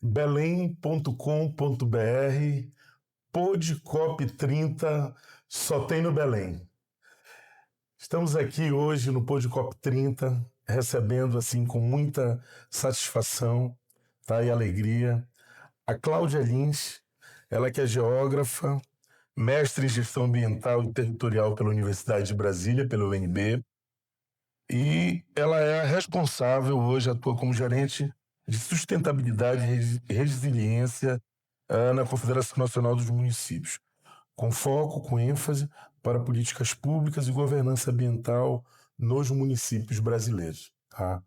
belém.com.br, Podcop30, só tem no Belém. Estamos aqui hoje no Podcop30, recebendo assim com muita satisfação, tá, e alegria, a Cláudia Lins, ela que é geógrafa, mestre em gestão ambiental e territorial pela Universidade de Brasília, pela UNB, e ela é a responsável hoje, atua como gerente de sustentabilidade e resiliência na Confederação Nacional dos Municípios, com foco, com ênfase para políticas públicas e governança ambiental nos municípios brasileiros. Tá?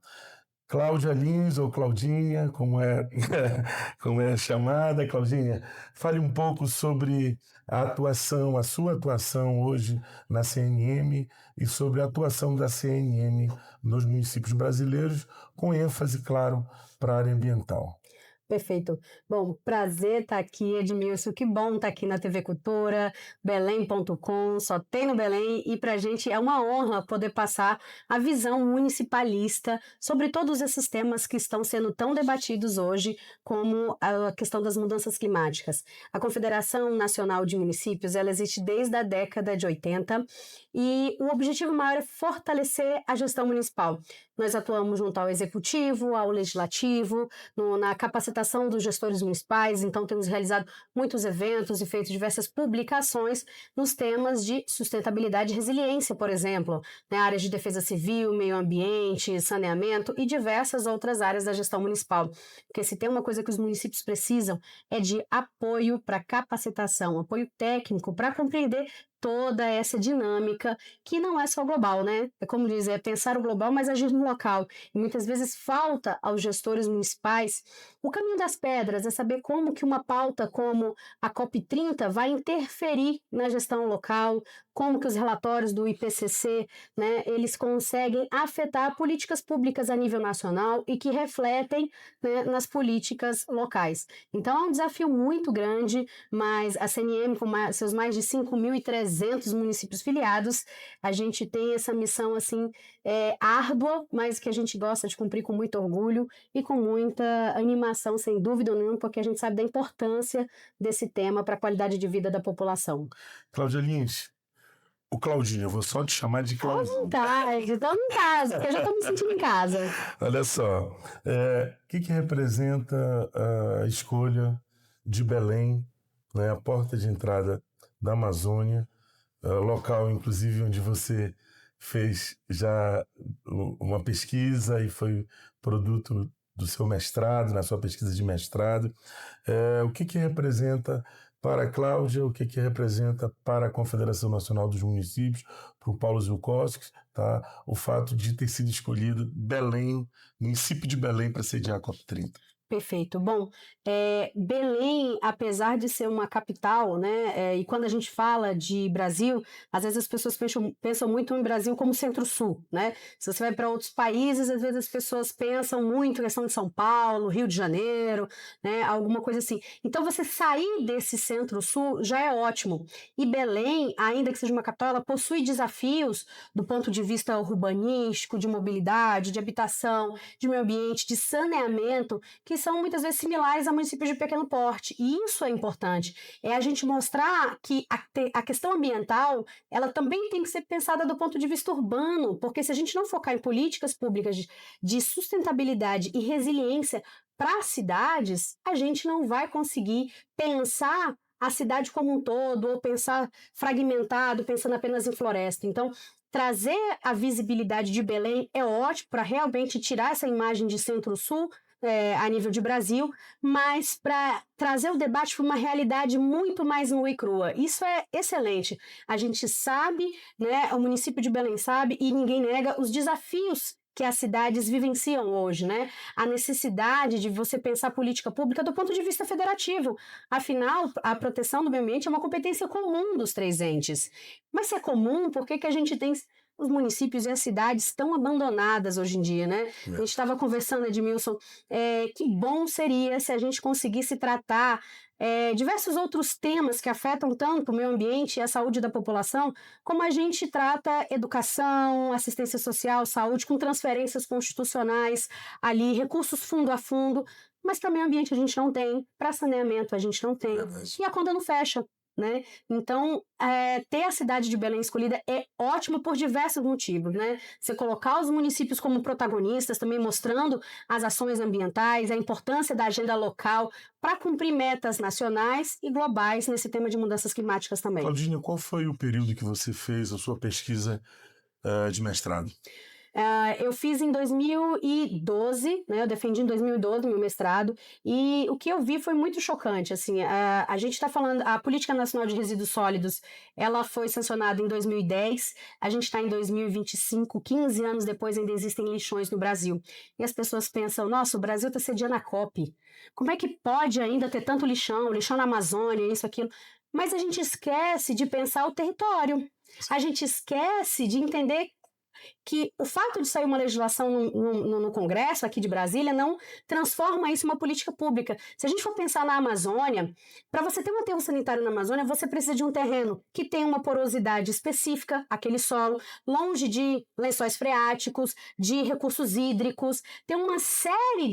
Cláudia Lins, ou Claudinha, como é chamada, Claudinha, fale um pouco sobre a atuação, a sua atuação hoje na CNM e sobre a atuação da CNM nos municípios brasileiros, com ênfase, claro, para a área ambiental. Perfeito. Bom, prazer estar aqui, Edmilson. Que bom estar aqui na TV Cultura, belém.com, só tem no Belém. E para a gente é uma honra poder passar a visão municipalista sobre todos esses temas que estão sendo tão debatidos hoje, como a questão das mudanças climáticas. A Confederação Nacional de Municípios, ela existe desde a década de 80 e o objetivo maior é fortalecer a gestão municipal. Nós atuamos junto ao Executivo, ao Legislativo, na capacitação dos gestores municipais, então temos realizado muitos eventos e feito diversas publicações nos temas de sustentabilidade e resiliência, por exemplo, na área de defesa civil, meio ambiente, saneamento e diversas outras áreas da gestão municipal. Porque se tem uma coisa que os municípios precisam é de apoio para capacitação, apoio técnico para compreender toda essa dinâmica que não é só global, né? É como diz, é pensar o global, mas agir no local. E muitas vezes falta aos gestores municipais o caminho das pedras, é saber como que uma pauta como a COP30 vai interferir na gestão local, como que os relatórios do IPCC, né, eles conseguem afetar políticas públicas a nível nacional e que refletem, né, nas políticas locais. Então é um desafio muito grande, mas a CNM, com seus mais de 5.300 municípios filiados, a gente tem essa missão assim, árdua, mas que a gente gosta de cumprir com muito orgulho e com muita animação, sem dúvida nenhuma, porque a gente sabe da importância desse tema para a qualidade de vida da população. Cláudia Lins, o Claudinho, eu vou só te chamar de Claudinho. À vontade, estamos em casa, porque eu já estou me sentindo em casa. Olha só, o que representa a escolha de Belém, né, a porta de entrada da Amazônia, local, inclusive, onde você fez já uma pesquisa e foi produto do seu mestrado, na sua pesquisa de mestrado. O que representa para a Cláudia, o que representa para a Confederação Nacional dos Municípios, para o Paulo Zilkowski, tá? O fato de ter sido escolhido Belém, município de Belém, para sediar a COP30. Perfeito. Bom, Belém, apesar de ser uma capital, né, e quando a gente fala de Brasil, às vezes as pessoas pensam muito em Brasil como Centro-Sul, né? Se você vai para outros países, às vezes as pessoas pensam muito em questão de São Paulo, Rio de Janeiro, né, alguma coisa assim. Então, você sair desse Centro-Sul já é ótimo. E Belém, ainda que seja uma capital, ela possui desafios do ponto de vista urbanístico, de mobilidade, de habitação, de meio ambiente, de saneamento, que são muitas vezes similares a municípios de pequeno porte. E isso é importante. É a gente mostrar que a questão ambiental, ela também tem que ser pensada do ponto de vista urbano, porque se a gente não focar em políticas públicas de sustentabilidade e resiliência para as cidades, a gente não vai conseguir pensar a cidade como um todo, ou pensar fragmentado, pensando apenas em floresta. Então, trazer a visibilidade de Belém é ótimo para realmente tirar essa imagem de Centro-Sul, a nível de Brasil, mas para trazer o debate para uma realidade muito mais nua e crua. Isso é excelente. A gente sabe, né, o município de Belém sabe, e ninguém nega os desafios que as cidades vivenciam hoje, né? A necessidade de você pensar política pública do ponto de vista federativo. Afinal, a proteção do meio ambiente é uma competência comum dos três entes. Mas se é comum, por que a gente tem os municípios e as cidades tão abandonadas hoje em dia, né? A gente estava conversando, Edmilson, que bom seria se a gente conseguisse tratar diversos outros temas que afetam tanto o meio ambiente e a saúde da população, como a gente trata educação, assistência social, saúde, com transferências constitucionais ali, recursos fundo a fundo, mas para meio ambiente a gente não tem, para saneamento a gente não tem, e a conta não fecha. Né? Então, ter a cidade de Belém escolhida é ótimo por diversos motivos. Né? Você colocar os municípios como protagonistas, também mostrando as ações ambientais, a importância da agenda local para cumprir metas nacionais e globais nesse tema de mudanças climáticas também. Claudinha, qual foi o período que você fez a sua pesquisa de mestrado? Eu fiz em 2012, né? Eu defendi em 2012 meu mestrado, e o que eu vi foi muito chocante. Assim, a gente está falando, a Política Nacional de Resíduos Sólidos, ela foi sancionada em 2010, a gente está em 2025, 15 anos depois ainda existem lixões no Brasil. E as pessoas pensam, nossa, o Brasil está sediando a COP. Como é que pode ainda ter tanto lixão na Amazônia, isso, aquilo? Mas a gente esquece de pensar o território. A gente esquece de entender que o fato de sair uma legislação no Congresso aqui de Brasília não transforma isso em uma política pública. Se a gente for pensar na Amazônia, para você ter um aterro sanitário na Amazônia, você precisa de um terreno que tenha uma porosidade específica, aquele solo, longe de lençóis freáticos, de recursos hídricos, tem uma série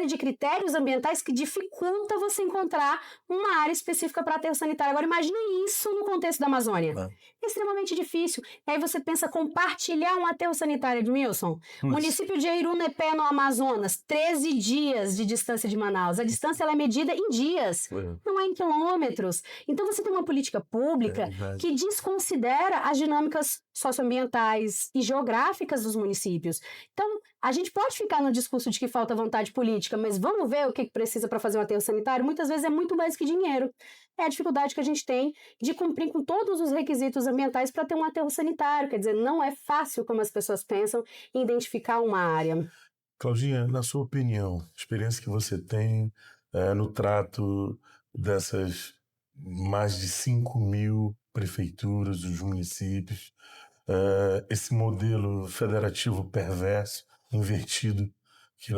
de critérios ambientais que dificulta você encontrar uma área específica para aterro sanitário. Agora imagina isso no contexto da Amazônia. É extremamente difícil. E aí você pensa compartilhar um aterro sanitário, Edmilson. Município de Irunepé, no Amazonas, 13 dias de distância de Manaus. A distância ela é medida em dias, não é em quilômetros. Então você tem uma política pública que desconsidera as dinâmicas socioambientais e geográficas dos municípios. Então, a gente pode ficar no discurso de que falta vontade política, mas vamos ver o que precisa para fazer um aterro sanitário? Muitas vezes é muito mais que dinheiro. É a dificuldade que a gente tem de cumprir com todos os requisitos ambientais para ter um aterro sanitário. Quer dizer, não é fácil, como as pessoas pensam, identificar uma área. Claudinha, na sua opinião, experiência que você tem no trato dessas mais de 5.000 prefeituras, dos municípios, esse modelo federativo perverso, invertido,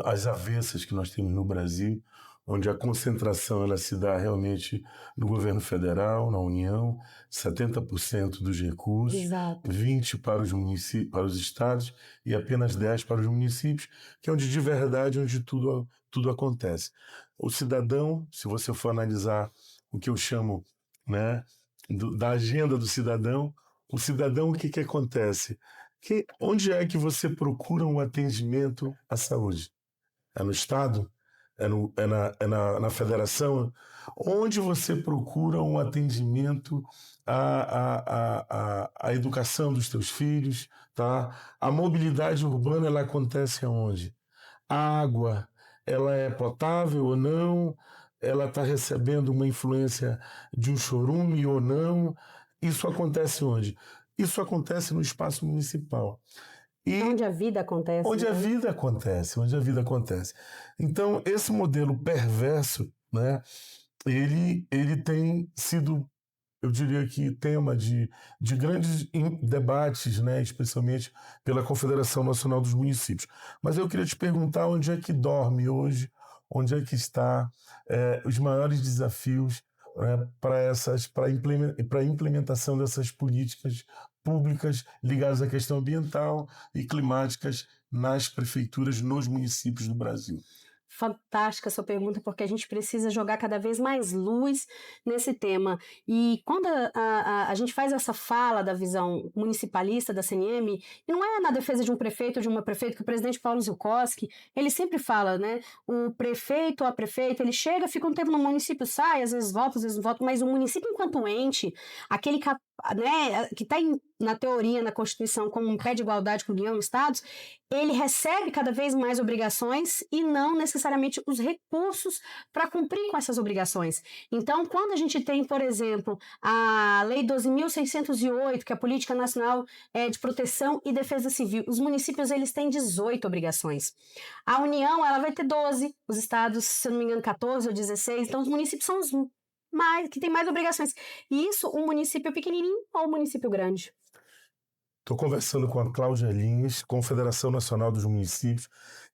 as avessas que nós temos no Brasil, onde a concentração ela se dá realmente no governo federal, na União, 70% dos recursos, Exato. 20% para os municípios, para os estados e apenas 10% para os municípios, que é onde de verdade onde tudo acontece. O cidadão, se você for analisar o que eu chamo, né, da agenda do cidadão, o cidadão, o que acontece? Onde é que você procura um atendimento à saúde? É no Estado? Na federação? Onde você procura um atendimento à educação dos teus filhos? Tá? A mobilidade urbana ela acontece aonde? A água, ela é potável ou não? Ela está recebendo uma influência de um chorume ou não? Isso acontece onde? Isso acontece no espaço municipal. E onde a vida acontece. Onde a vida acontece. Então, esse modelo perverso, né, ele tem sido, eu diria que, tema de grandes debates, né, especialmente pela Confederação Nacional dos Municípios. Mas eu queria te perguntar onde é que dorme hoje, onde é que está os maiores desafios para a implementação dessas políticas públicas ligadas à questão ambiental e climáticas nas prefeituras, nos municípios do Brasil. Fantástica a sua pergunta, porque a gente precisa jogar cada vez mais luz nesse tema. E quando a gente faz essa fala da visão municipalista da CNM, e não é na defesa de um prefeito ou de uma prefeita, que o presidente Paulo Zielkowski, ele sempre fala, né? O prefeito ou a prefeita, ele chega, fica um tempo no município, sai, às vezes volta, mas o município enquanto ente, aquele né, que está na teoria, na Constituição, como um pé de igualdade com União e Estados, ele recebe cada vez mais obrigações e não necessariamente os recursos para cumprir com essas obrigações. Então, quando a gente tem, por exemplo, a Lei 12.608, que é a Política Nacional de Proteção e Defesa Civil, os municípios eles têm 18 obrigações. A União ela vai ter 12, os estados, se eu não me engano, 14 ou 16, então os municípios são os que tem mais obrigações. E isso, um município pequenininho ou um município grande? Estou conversando com a Cláudia Lins, Confederação Nacional dos Municípios.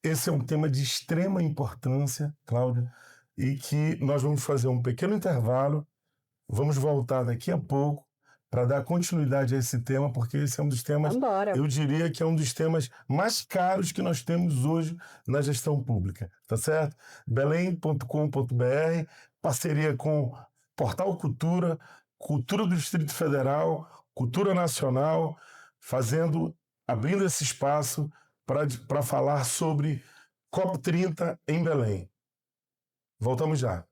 Esse é um tema de extrema importância, Cláudia, e que nós vamos fazer um pequeno intervalo. Vamos voltar daqui a pouco para dar continuidade a esse tema, porque esse é um dos temas, Vambora. eu diria que é um dos temas mais caros que nós temos hoje na gestão pública, tá certo? Belém.com.br, parceria com Portal Cultura, Cultura do Distrito Federal, Cultura Nacional, abrindo esse espaço para falar sobre COP30 em Belém. Voltamos já.